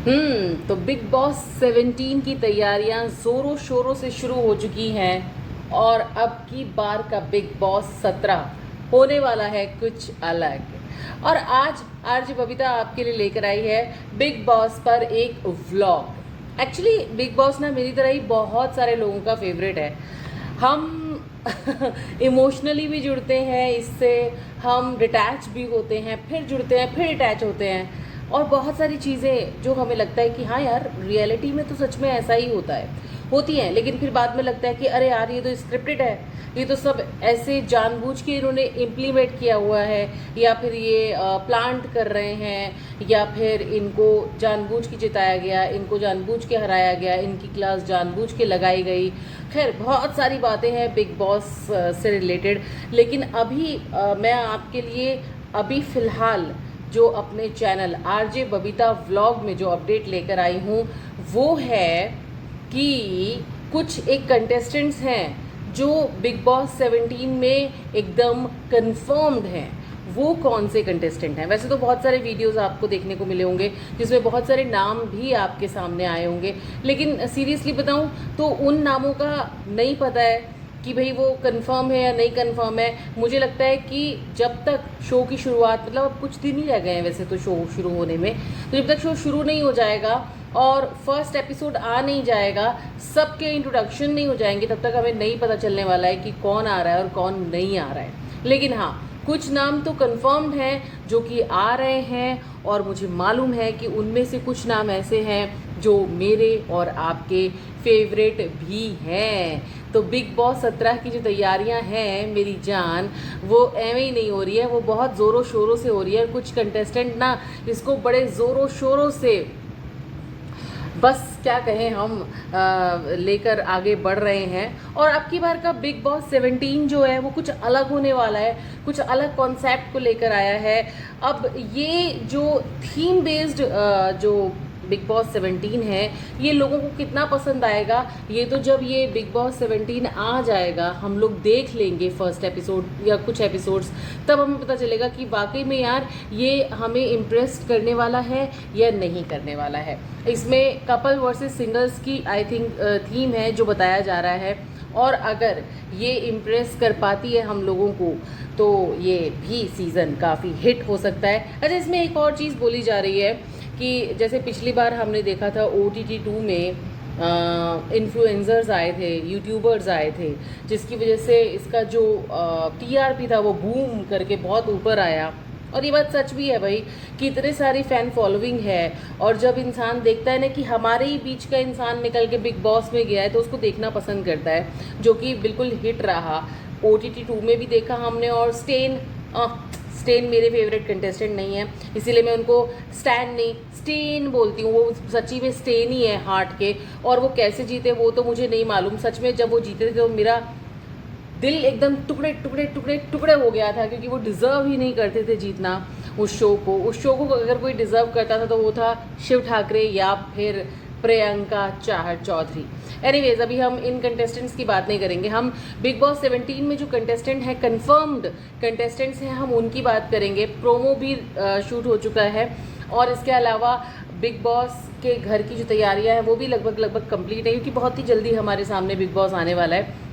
तो big boss 17 की तैयारियां जोरों शोरों से शुरू हो चुकी हैं और अब की बार का बिग बॉस 17 होने वाला है कुछ अलग। और आज आरजे बबीता आपके लिए लेकर आई है बिग बॉस पर एक व्लॉग। एक्चुअली बिग बॉस ना मेरी तरह ही बहुत सारे लोगों का फेवरेट है। हम इमोशनली भी जुड़ते हैं इससे, हम डिटैच भी होते हैं, फिर जुड़ते हैं, फिर डिटैच होते हैं, और बहुत सारी चीज़ें जो हमें लगता है कि हाँ यार रियलिटी में तो सच में ऐसा ही होती हैं, लेकिन फिर बाद में लगता है कि अरे यार ये तो स्क्रिप्टेड है, ये तो सब ऐसे जानबूझ के इन्होंने इम्प्लीमेंट किया हुआ है, या फिर ये प्लांट कर रहे हैं, या फिर इनको जानबूझ के जिताया गया, इनको जानबूझ के हराया गया, इनकी क्लास जानबूझ के लगाई गई। खैर बहुत सारी बातें हैं बिग बॉस से रिलेटेड, लेकिन अभी मैं आपके लिए अभी फ़िलहाल जो अपने चैनल आरजे बबीता व्लॉग में जो अपडेट लेकर आई हूँ वो है कि कुछ एक कंटेस्टेंट्स हैं जो बिग बॉस 17 में एकदम कंफर्म्ड हैं। वो कौन से कंटेस्टेंट हैं? वैसे तो बहुत सारे वीडियोस आपको देखने को मिले होंगे जिसमें बहुत सारे नाम भी आपके सामने आए होंगे, लेकिन सीरियसली बताऊं तो उन नामों का नहीं पता है कि भाई वो कंफर्म है या नहीं कंफर्म है। मुझे लगता है कि जब तक शो की शुरुआत, मतलब अब कुछ दिन ही रह गए हैं वैसे तो शो शुरू होने में, तो जब तक शो शुरू नहीं हो जाएगा और फर्स्ट एपिसोड आ नहीं जाएगा, सबके इंट्रोडक्शन नहीं हो जाएंगे, तब तक हमें नहीं पता चलने वाला है कि कौन आ रहा है और कौन नहीं आ रहा है। लेकिन हाँ, कुछ नाम तो कंफर्म्ड हैं जो कि आ रहे हैं, और मुझे मालूम है कि उनमें से कुछ नाम ऐसे हैं जो मेरे और आपके फेवरेट भी हैं। तो बिग बॉस 17 की जो तैयारियां हैं मेरी जान, वो एवं ही नहीं हो रही है, वो बहुत ज़ोरों शोरों से हो रही है। कुछ कंटेस्टेंट ना इसको बड़े ज़ोरों शोरों से, बस क्या कहें हम, लेकर आगे बढ़ रहे हैं। और अब की बार का बिग बॉस 17 जो है वो कुछ अलग होने वाला है, कुछ अलग कॉन्सेप्ट को लेकर आया है। अब ये जो थीम बेस्ड जो बिग बॉस 17 है, ये लोगों को कितना पसंद आएगा, ये तो जब ये बिग बॉस 17 आ जाएगा, हम लोग देख लेंगे फर्स्ट एपिसोड या कुछ एपिसोड्स, तब हमें पता चलेगा कि वाकई में यार ये हमें इम्प्रेस करने वाला है या नहीं करने वाला है। इसमें कपल वर्सेस सिंगल्स की आई थिंक थीम है जो बताया जा रहा है, और अगर ये इम्प्रेस कर पाती है हम लोगों को तो ये भी सीज़न काफ़ी हिट हो सकता है। अच्छा, इसमें एक और चीज़ बोली जा रही है कि जैसे पिछली बार हमने देखा था OTT 2 में इन्फ्लुएंसर्स आए थे, यूट्यूबर्स आए थे, जिसकी वजह से इसका जो TRP था वो बूम करके बहुत ऊपर आया। और ये बात सच भी है भाई कि इतने सारी फ़ैन फॉलोइंग है, और जब इंसान देखता है ना कि हमारे ही बीच का इंसान निकल के बिग बॉस में गया है तो उसको देखना पसंद करता है, जो कि बिल्कुल हिट रहा। OTT 2 में भी देखा हमने, और स्टेन मेरे फेवरेट कंटेस्टेंट नहीं है, इसीलिए मैं उनको स्टैन नहीं स्टेन बोलती हूँ। वो सच्ची में स्टेन ही है हार्ट के, और वो कैसे जीते वो तो मुझे नहीं मालूम। सच में जब वो जीते थे तो मेरा दिल एकदम टुकड़े टुकड़े टुकड़े टुकड़े हो गया था, क्योंकि वो डिज़र्व ही नहीं करते थे जीतना उस शो को। अगर कोई डिज़र्व करता था तो वो था शिव ठाकरे या फिर प्रियंका चाहर चौधरी। एनीवेज, अभी हम इन कंटेस्टेंट्स की बात नहीं करेंगे, हम बिग बॉस 17 में जो कंटेस्टेंट हैं, कंफर्म्ड कंटेस्टेंट्स हैं, हम उनकी बात करेंगे। प्रोमो भी शूट हो चुका है, और इसके अलावा बिग बॉस के घर की जो तैयारियां हैं वो भी लगभग कंप्लीट है, क्योंकि बहुत ही जल्दी हमारे सामने बिग बॉस आने वाला है।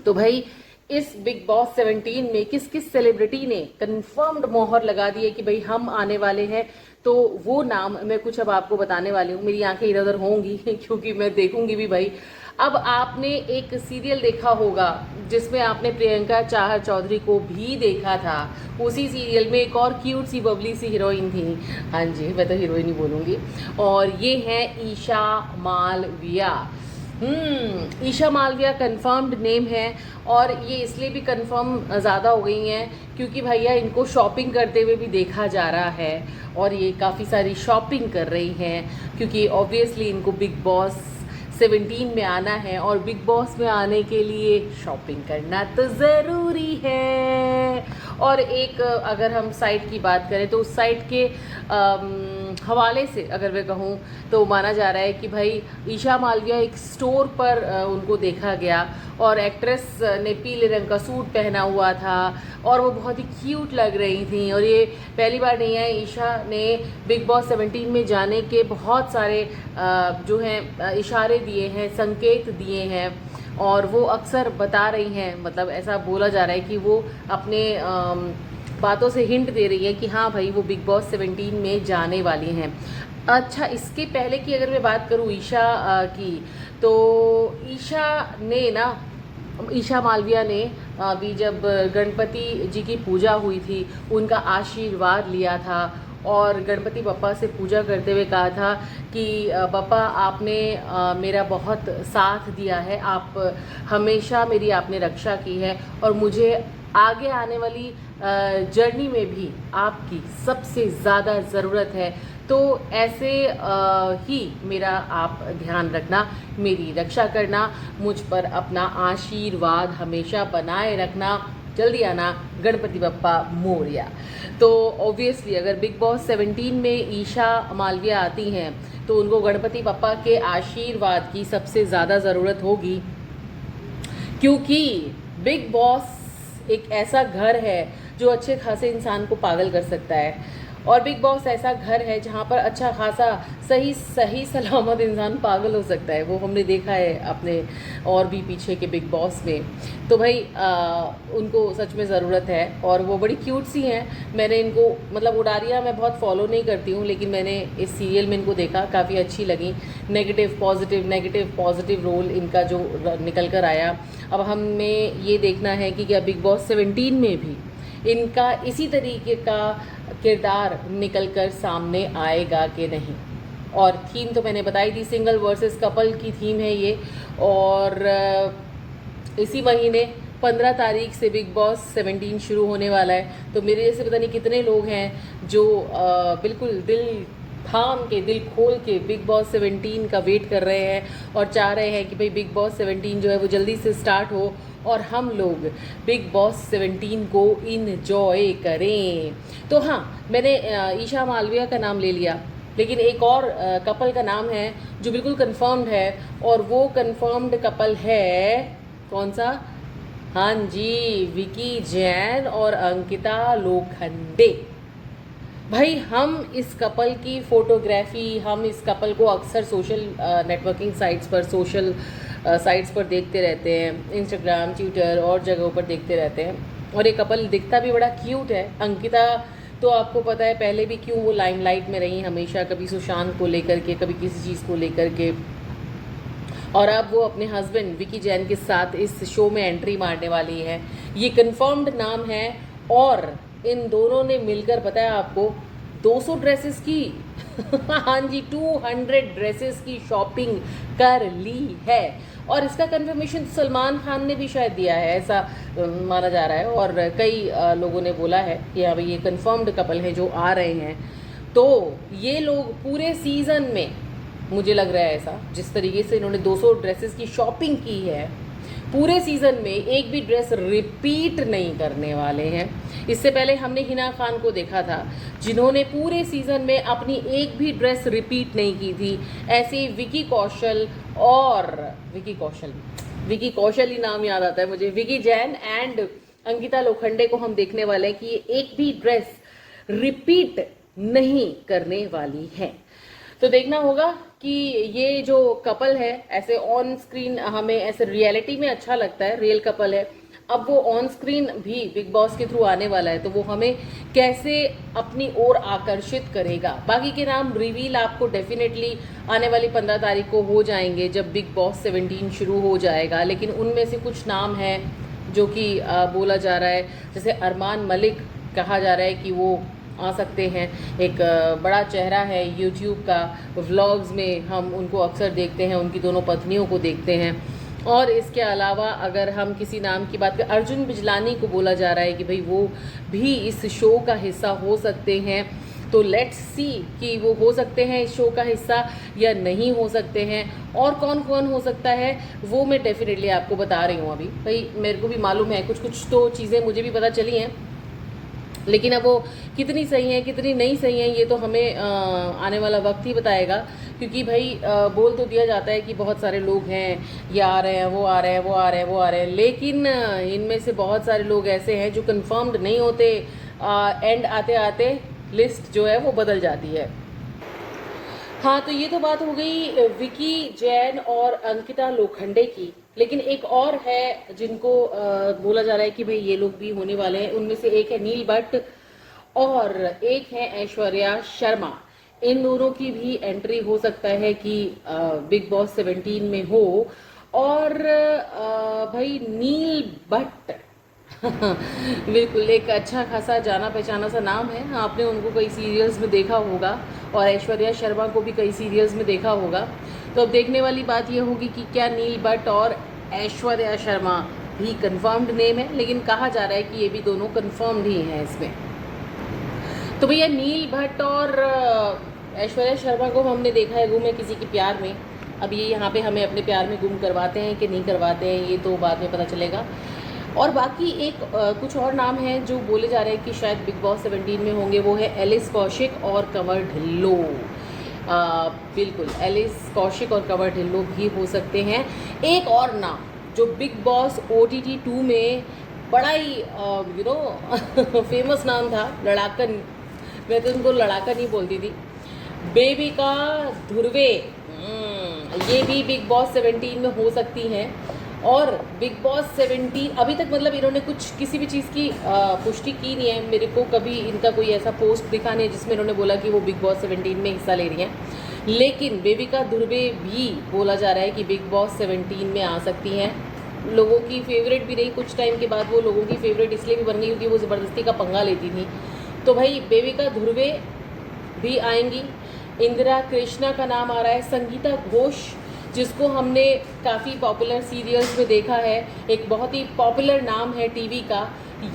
तो भाई इस बिग बॉस 17 में किस किस सेलिब्रिटी ने कंफर्म्ड मोहर लगा दी है कि भाई हम आने वाले हैं, तो वो नाम मैं कुछ अब आपको बताने वाली हूँ। मेरी आंखें इधर उधर होंगी क्योंकि मैं देखूंगी भी भाई। अब आपने एक सीरियल देखा होगा जिसमें आपने प्रियंका चाहर चौधरी को भी देखा था। उसी सीरियल में एक और क्यूट सी बबली सी हीरोइन थी, हाँ जी मैं तो हीरोइन ही बोलूँगी, और ये है ईशा मालविया। ईशा मालविया कंफर्म्ड नेम है, और ये इसलिए भी कंफर्म ज़्यादा हो गई हैं क्योंकि भैया इनको शॉपिंग करते हुए भी देखा जा रहा है, और ये काफ़ी सारी शॉपिंग कर रही हैं क्योंकि ऑब्वियसली इनको बिग बॉस 17 में आना है, और बिग बॉस में आने के लिए शॉपिंग करना तो ज़रूरी है। और एक अगर हम साइट की बात करें तो उस साइट के हवाले से अगर मैं कहूँ तो माना जा रहा है कि भाई ईशा मालविया एक स्टोर पर उनको देखा गया और एक्ट्रेस ने पीले रंग का सूट पहना हुआ था और वो बहुत ही क्यूट लग रही थी। और ये पहली बार नहीं है, ईशा ने बिग बॉस 17 में जाने के बहुत सारे जो हैं इशारे दिए हैं, संकेत दिए हैं और वो अक्सर बता रही हैं, मतलब ऐसा बोला जा रहा है कि वो अपने बातों से हिंट दे रही है कि हाँ भाई वो बिग बॉस 17 में जाने वाली हैं। अच्छा, इसके पहले की अगर मैं बात करूँ ईशा की, तो ईशा मालविया ने अभी जब गणपति जी की पूजा हुई थी उनका आशीर्वाद लिया था और गणपति बप्पा से पूजा करते हुए कहा था कि बप्पा आपने मेरा बहुत साथ दिया है, आप हमेशा मेरी आपने रक्षा की है और मुझे आगे आने वाली जर्नी में भी आपकी सबसे ज़्यादा ज़रूरत है। तो ऐसे ही मेरा आप ध्यान रखना, मेरी रक्षा करना, मुझ पर अपना आशीर्वाद हमेशा बनाए रखना, जल्दी आना गणपति बप्पा मोरया। तो ऑब्वियसली अगर बिग बॉस 17 में ईशा मालविया आती हैं तो उनको गणपति बप्पा के आशीर्वाद की सबसे ज़्यादा ज़रूरत होगी, क्योंकि बिग बॉस एक ऐसा घर है जो अच्छे खासे इंसान को पागल कर सकता है और बिग बॉस ऐसा घर है जहाँ पर अच्छा खासा सही सलामत इंसान पागल हो सकता है। वो हमने देखा है अपने और भी पीछे के बिग बॉस में। तो भाई उनको सच में ज़रूरत है और वो बड़ी क्यूट सी हैं। मैंने इनको मतलब उडारिया मैं बहुत फॉलो नहीं करती हूँ, लेकिन मैंने इस सीरियल में इनको देखा, काफ़ी अच्छी लगी। नेगेटिव पॉजिटिव रोल इनका जो निकल कर आया। अब हमें ये देखना है कि क्या बिग बॉस 17 में भी इनका इसी तरीके का किरदार निकल कर सामने आएगा कि नहीं। और थीम तो मैंने बताई थी, सिंगल वर्सेस कपल की थीम है ये। और इसी महीने 15 तारीख से बिग बॉस 17 शुरू होने वाला है। तो मेरे जैसे पता नहीं कितने लोग हैं जो बिल्कुल दिल थाम के, दिल खोल के बिग बॉस 17 का वेट कर रहे हैं और चाह रहे हैं कि भाई बिग बॉस 17 जो है वो जल्दी से स्टार्ट हो और हम लोग बिग बॉस 17 को इन्जॉय करें। तो हाँ, मैंने ईशा मालविया का नाम ले लिया, लेकिन एक और कपल का नाम है जो बिल्कुल कंफर्म्ड है और वो कंफर्म्ड कपल है कौन सा? हाँ जी, विकी जैन और अंकिता लोखंडे। भाई हम इस कपल की फ़ोटोग्राफी, हम इस कपल को अक्सर सोशल नेटवर्किंग साइट्स पर, सोशल साइट्स पर देखते रहते हैं, इंस्टाग्राम, ट्विटर और जगहों पर देखते रहते हैं और ये कपल दिखता भी बड़ा क्यूट है। अंकिता तो आपको पता है पहले भी क्यों वो लाइमलाइट में रही हमेशा, कभी सुशांत को लेकर के, कभी किसी चीज़ को लेकर के, और अब वो अपने हस्बैंड विकी जैन के साथ इस शो में एंट्री मारने वाली है। ये कंफर्म्ड नाम है और इन दोनों ने मिलकर पता है आपको 200 ड्रेसेस की हाँ जी, 200 ड्रेसेस की शॉपिंग कर ली है और इसका कंफर्मेशन सलमान खान ने भी शायद दिया है, ऐसा माना जा रहा है। और कई लोगों ने बोला है कि हाँ भाई ये कंफर्म्ड कपल हैं जो आ रहे हैं। तो ये लोग पूरे सीज़न में, मुझे लग रहा है ऐसा, जिस तरीके से इन्होंने 200 ड्रेसेस की शॉपिंग की है, पूरे सीज़न में एक भी ड्रेस रिपीट नहीं करने वाले हैं। इससे पहले हमने हिना खान को देखा था जिन्होंने पूरे सीज़न में अपनी एक भी ड्रेस रिपीट नहीं की थी। ऐसे ही विकी कौशल ही नाम याद आता है मुझे, विकी जैन एंड अंकिता लोखंडे को हम देखने वाले हैं कि ये एक भी ड्रेस रिपीट नहीं करने वाली है। तो देखना होगा कि ये जो कपल है, ऐसे ऑन स्क्रीन हमें ऐसे रियलिटी में अच्छा लगता है, रियल कपल है, अब वो ऑन स्क्रीन भी बिग बॉस के थ्रू आने वाला है तो वो हमें कैसे अपनी ओर आकर्षित करेगा। बाकी के नाम रिवील आपको डेफिनेटली आने वाली 15 तारीख को हो जाएंगे जब बिग बॉस 17 शुरू हो जाएगा। लेकिन उनमें से कुछ नाम हैं जो कि बोला जा रहा है, जैसे अरमान मलिक कहा जा रहा है कि वो आ सकते हैं। एक बड़ा चेहरा है यूट्यूब का, व्लॉग्स में हम उनको अक्सर देखते हैं, उनकी दोनों पत्नियों को देखते हैं। और इसके अलावा अगर हम किसी नाम की बात करें, अर्जुन बिजलानी को बोला जा रहा है कि भाई वो भी इस शो का हिस्सा हो सकते हैं। तो लेट्स सी कि वो हो सकते हैं इस शो का हिस्सा या नहीं हो सकते हैं। और कौन कौन हो सकता है वो मैं डेफिनेटली आपको बता रही हूँ। अभी भाई मेरे को भी मालूम है, कुछ कुछ तो चीज़ें मुझे भी पता चली हैं। लेकिन अब वो कितनी सही है कितनी नहीं सही है ये तो हमें आने वाला वक्त ही बताएगा, क्योंकि भाई बोल तो दिया जाता है कि बहुत सारे लोग हैं, ये आ रहे हैं, वो आ रहे हैं, वो आ रहे हैं, वो आ रहे हैं, लेकिन इनमें से बहुत सारे लोग ऐसे हैं जो कंफर्म्ड नहीं होते, एंड आते आते लिस्ट जो है वो बदल जाती है। हाँ, तो ये तो बात हो गई विकी जैन और अंकिता लोखंडे की, लेकिन एक और है जिनको बोला जा रहा है कि भाई ये लोग भी होने वाले हैं। उनमें से एक है नील भट्ट और एक है ऐश्वर्या शर्मा। इन दोनों की भी एंट्री हो सकता है कि बिग बॉस 17 में हो। और भाई नील भट्ट बिल्कुल एक अच्छा खासा जाना पहचाना सा नाम है, आपने उनको कई सीरियल्स में देखा होगा और ऐश्वर्या शर्मा को भी कई सीरियल्स में देखा होगा। तो अब देखने वाली बात यह होगी कि क्या नील भट्ट और ऐश्वर्या शर्मा भी कंफर्म्ड नेम है, लेकिन कहा जा रहा है कि ये भी दोनों कंफर्म्ड ही हैं इसमें। तो भैया नील भट्ट और ऐश्वर्या शर्मा को हमने देखा है गुम है किसी के प्यार में। अब ये यहाँ पे हमें अपने प्यार में गुम करवाते हैं कि नहीं करवाते हैं ये तो बाद में पता चलेगा। और बाकी एक कुछ और नाम हैं जो बोले जा रहे हैं कि शायद बिग बॉस 17 में होंगे, वो है एलिस कौशिक और कंवर ढिल्लो। बिल्कुल एलिस कौशिक और कंवर ढिल्लो भी हो सकते हैं। एक और नाम जो बिग बॉस OTT 2 में बड़ा ही फेमस नाम था, लड़ाकन, मैं तो उनको लड़ाकन ही बोलती थी, बेबिका धुर्वे। ये भी बिग बॉस 17 में हो सकती हैं। और बिग बॉस 17 अभी तक मतलब इन्होंने कुछ किसी भी चीज़ की पुष्टि की नहीं है, मेरे को कभी इनका कोई ऐसा पोस्ट दिखा नहीं जिसमें इन्होंने बोला कि वो बिग बॉस 17 में हिस्सा ले रही हैं। लेकिन बेबिका धुर्वे भी बोला जा रहा है कि बिग बॉस 17 में आ सकती हैं। लोगों की फेवरेट भी रही, कुछ टाइम के बाद वो लोगों की फेवरेट इसलिए भी बन गई क्योंकि वो ज़बरदस्ती का पंगा लेती थी। तो भाई बेबिका धुर्वे भी आएंगी। इंदिरा कृष्णा का नाम आ रहा है। संगीता घोष जिसको हमने काफ़ी पॉपुलर सीरियल्स में देखा है, एक बहुत ही पॉपुलर नाम है टीवी का,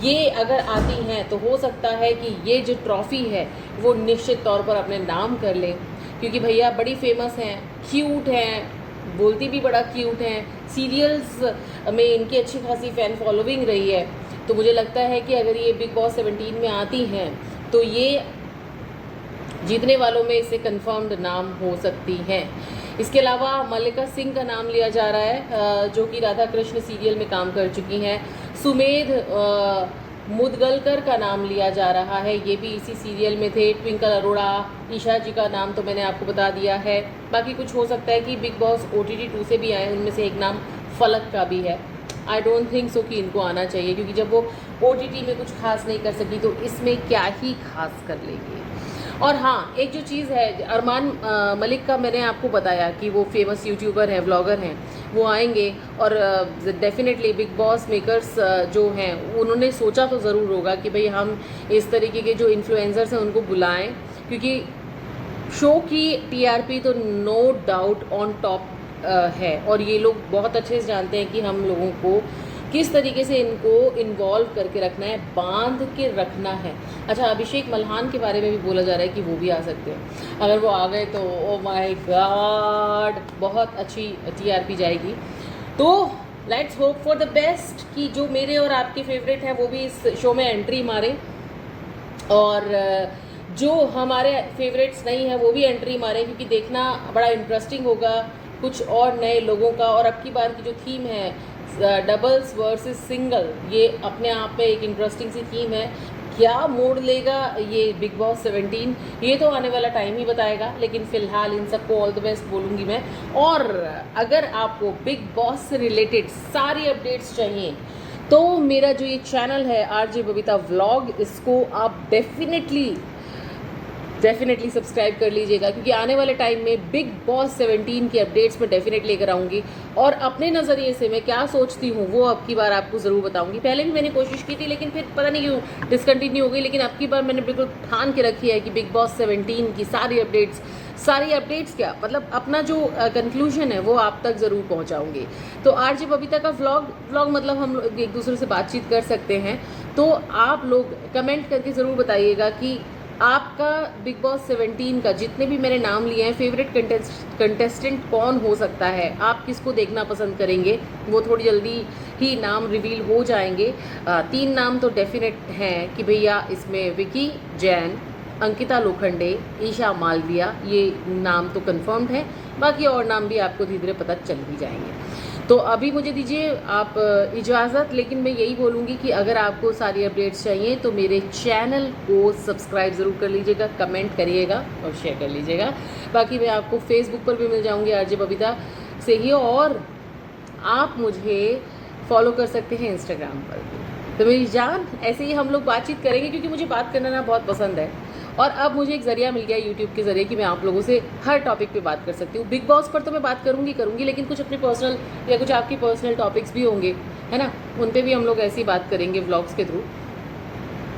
ये अगर आती हैं तो हो सकता है कि ये जो ट्रॉफ़ी है वो निश्चित तौर पर अपने नाम कर लें, क्योंकि भैया बड़ी फेमस हैं, क्यूट हैं, बोलती भी बड़ा क्यूट हैं, सीरियल्स में इनकी अच्छी खासी फ़ैन फॉलोइंग रही है। तो मुझे लगता है कि अगर ये बिग बॉस 17 में आती हैं तो ये जीतने वालों में इसे कंफर्म्ड नाम हो सकती हैं। इसके अलावा मल्लिका सिंह का नाम लिया जा रहा है, जो कि राधा कृष्ण सीरियल में काम कर चुकी हैं। सुमेध मुदगलकर का नाम लिया जा रहा है, ये भी इसी सीरियल में थे। ट्विंकल अरोड़ा, ईशा जी का नाम तो मैंने आपको बता दिया है। बाकी कुछ हो सकता है कि बिग बॉस OTT 2 से भी आए, उनमें से एक नाम फलक का भी है। आई डोंट थिंक सो कि इनको आना चाहिए, क्योंकि जब वो OTT में कुछ खास नहीं कर सकी तो इसमें क्या ही खास कर लेंगे। और हाँ, एक जो चीज़ है, अरमान मलिक का मैंने आपको बताया कि वो फेमस यूट्यूबर हैं, व्लॉगर हैं, वो आएंगे। और डेफिनेटली बिग बॉस मेकर्स जो हैं उन्होंने सोचा तो ज़रूर होगा कि भाई हम इस तरीके के जो इन्फ्लुएंसर्स हैं उनको बुलाएं, क्योंकि शो की TRP तो नो डाउट ऑन टॉप है। और ये लोग बहुत अच्छे से जानते हैं कि हम लोगों को किस तरीके से इनको इन्वॉल्व करके रखना है, बांध के रखना है। अच्छा, अभिषेक मल्हान के बारे में भी बोला जा रहा है कि वो भी आ सकते हैं। अगर वो आ गए तो ओ माय गॉड, बहुत अच्छी TRP जाएगी। तो let's hope for the best कि जो मेरे और आपके फेवरेट हैं वो भी इस शो में एंट्री मारें, और जो हमारे फेवरेट्स नहीं हैं वो भी एंट्री मारें, क्योंकि देखना बड़ा इंटरेस्टिंग होगा कुछ और नए लोगों का। और अब की बार की जो थीम है डबल्स वर्सेस सिंगल, ये अपने आप में एक इंटरेस्टिंग सी थीम है। क्या मोड़ लेगा ये बिग बॉस 17, ये तो आने वाला टाइम ही बताएगा। लेकिन फ़िलहाल इन सबको ऑल द बेस्ट बोलूँगी मैं। और अगर आपको बिग बॉस से रिलेटेड सारी अपडेट्स चाहिए तो मेरा जो ये चैनल है RJ बबीता व्लॉग, इसको आप डेफिनेटली सब्सक्राइब कर लीजिएगा, क्योंकि आने वाले टाइम में बिग बॉस 17 की अपडेट्स मैं डेफिनेटली लेकर आऊँगी। और अपने नज़रिए से मैं क्या सोचती हूँ वो अब की बार आपको ज़रूर बताऊँगी। पहले भी मैंने कोशिश की थी, लेकिन फिर पता नहीं क्यों डिसकंटिन्यू हो गई। लेकिन अब की बार मैंने बिल्कुल ठान के रखी है कि बिग बॉस 17 की सारी अपडेट्स क्या मतलब अपना जो कंक्लूजन है वो आप तक ज़रूर पहुँचाऊँगी। तो RJ बबीता का व्लॉग मतलब हम लोग एक दूसरे से बातचीत कर सकते हैं। तो आप लोग कमेंट करके ज़रूर बताइएगा कि आपका बिग बॉस 17 का जितने भी मैंने नाम लिए हैं फेवरेट कंटेस्टेंट कौन हो सकता है, आप किसको देखना पसंद करेंगे। वो थोड़ी जल्दी ही नाम रिवील हो जाएंगे। 3 नाम तो डेफिनेट हैं कि भैया इसमें विकी जैन, अंकिता लोखंडे, ईशा मालविया, ये नाम तो कंफर्म्ड है। बाकी और नाम भी आपको धीरे धीरे पता चल भी जाएंगे। तो अभी मुझे दीजिए आप इजाज़त, लेकिन मैं यही बोलूँगी कि अगर आपको सारी अपडेट्स चाहिए तो मेरे चैनल को सब्सक्राइब ज़रूर कर लीजिएगा, कमेंट करिएगा और शेयर कर लीजिएगा। बाकी मैं आपको फेसबुक पर भी मिल जाऊँगी आरजे बबीता से ही, और आप मुझे फॉलो कर सकते हैं इंस्टाग्राम पर भी। तो मेरी जान, ऐसे ही हम लोग बातचीत करेंगे क्योंकि मुझे बात करना ना बहुत पसंद है, और अब मुझे एक ज़रिया मिल गया यूट्यूब के ज़रिए कि मैं आप लोगों से हर टॉपिक पे बात कर सकती हूँ। बिग बॉस पर तो मैं बात करूँगी, लेकिन कुछ अपने पर्सनल या कुछ आपकी पर्सनल टॉपिक्स भी होंगे, है ना, उन पे भी हम लोग ऐसे ही बात करेंगे व्लॉग्स के थ्रू।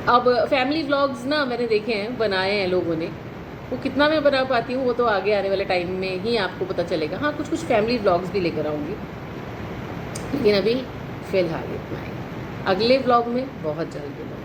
अब फैमिली व्लॉग्स ना मैंने देखे हैं, बनाए हैं लोगों ने, वो कितना मैं बना पाती हूँ वो तो आगे आने वाले टाइम में ही आपको पता चलेगा। हाँ, कुछ कुछ फैमिली व्लॉग्स भी लेकर आऊँगी, लेकिन अभी फ़िलहाल इतना ही। अगले व्लॉग में बहुत जल्द मिलूँगी।